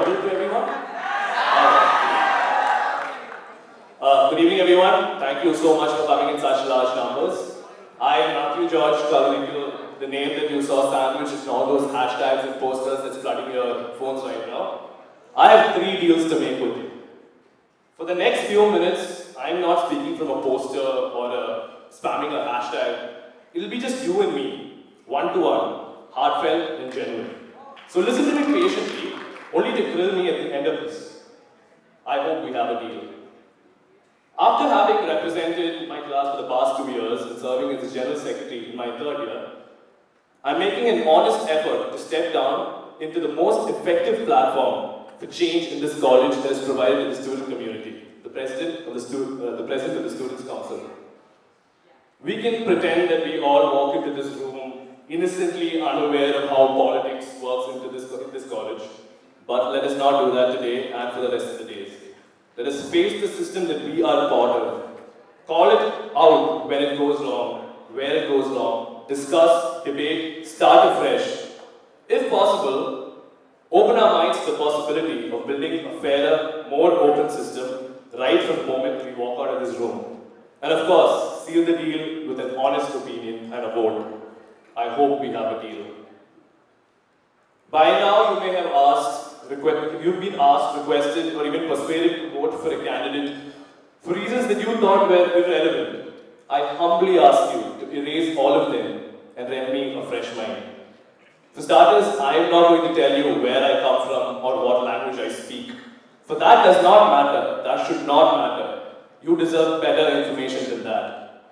audible to everyone? Good evening, everyone. Thank you so much for coming in such large numbers. I am Matthew George Kalurikil. The name that you saw sandwiched is all those hashtags and posters that's flooding your phones right now. I have 3 deals to make with you. For the next few minutes, I'm not speaking from a poster or spamming a hashtag. It'll be just you and me, one-to-one, heartfelt and genuine. So listen to me patiently, only to grill me at the end of this. I hope we have a deal. After having represented my class for the past 2 years and serving as the General Secretary in my 3rd year, I'm making an honest effort to step down into the most effective platform for change in this college that is provided to the student community, the President of the Students' Council. We can pretend that we all walk into this room innocently unaware of how politics works into this college, but let us not do that today and for the rest of the days. Let us face the system that we are part of. Call it out when it goes wrong, where it goes wrong, discuss, debate, start afresh. If possible, open our minds to the possibility of building a fairer, more open system right from the moment we walk out of this room. And of course, seal the deal with an honest opinion and a vote. I hope we have a deal. By now, you may have you've been asked, requested, or even persuaded to vote for a candidate for reasons that you thought were irrelevant. I humbly ask you to erase all of them and lend me a fresh mind. For starters, I am not going to tell you where I come from or what language I speak. For that does not matter. That should not matter. You deserve better information than that.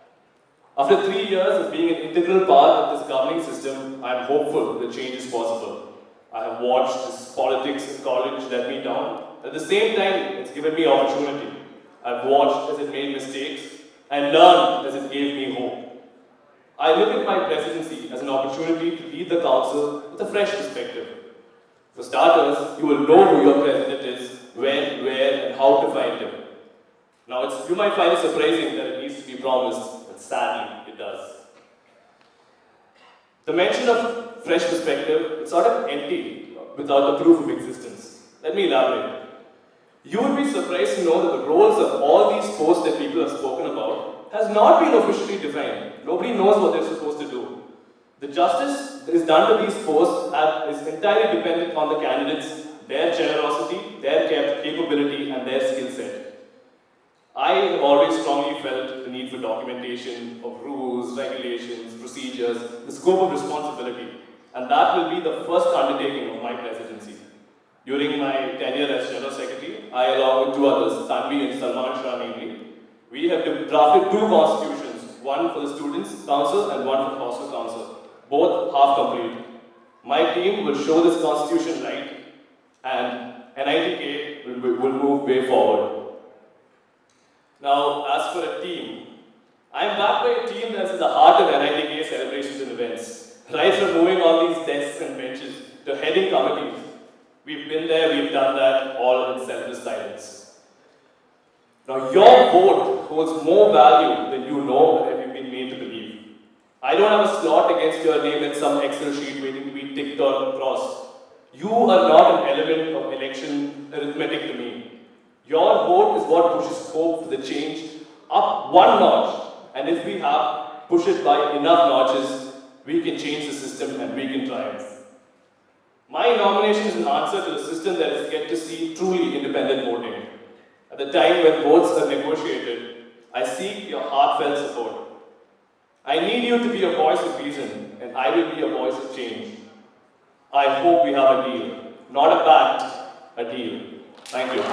After 3 years of being an integral part of this governing system, I am hopeful that change is possible. I have watched this politics in college let me down. At the same time, it's given me opportunity. I've watched as it made mistakes and learned as it gave me hope. I look at my presidency as an opportunity to lead the council with a fresh perspective. For starters, you will know who your president is, when, where, and how to find him. Now, you might find it surprising that it needs to be promised, but sadly, it does. The mention of fresh perspective is sort of empty without the proof of existence. Let me elaborate. You would be surprised to know that the roles of all these posts that people have spoken about has not been officially defined. Nobody knows what they're supposed to do. The justice that is done to these posts is entirely dependent on the candidates, their generosity, their capability, and their skill set. I have always strongly felt the need for documentation of rules, regulations, procedures, the scope of responsibility, and that will be the first undertaking of my presidency. During my tenure as General Secretary, I, along with 2 others, Tanvi and Salman Shah namely, we have drafted 2 constitutions, one for the Students' Council and one for the Hostel Council, both half complete. My team will show this constitution right, and NITK will move way forward. Now, as for a team, I am backed by a team that's at the heart of NITK celebrations and events. Right from moving all these desks and benches to heading committees. We've been there, we've done that, all in selfless silence. Now, your vote holds more value than you know or have been made to believe. I don't have a slot against your name in some Excel sheet waiting to be ticked or crossed. You are not an element of election arithmetic to me. Your vote is what pushes hope for the change up 1 notch, and if we have push it by enough notches, we can change the system and we can triumph. My nomination is an answer to the system that is yet to see truly independent voting. At the time when votes are negotiated, I seek your heartfelt support. I need you to be a voice of reason, and I will be a voice of change. I hope we have a deal, not a pact, a deal. Thank you.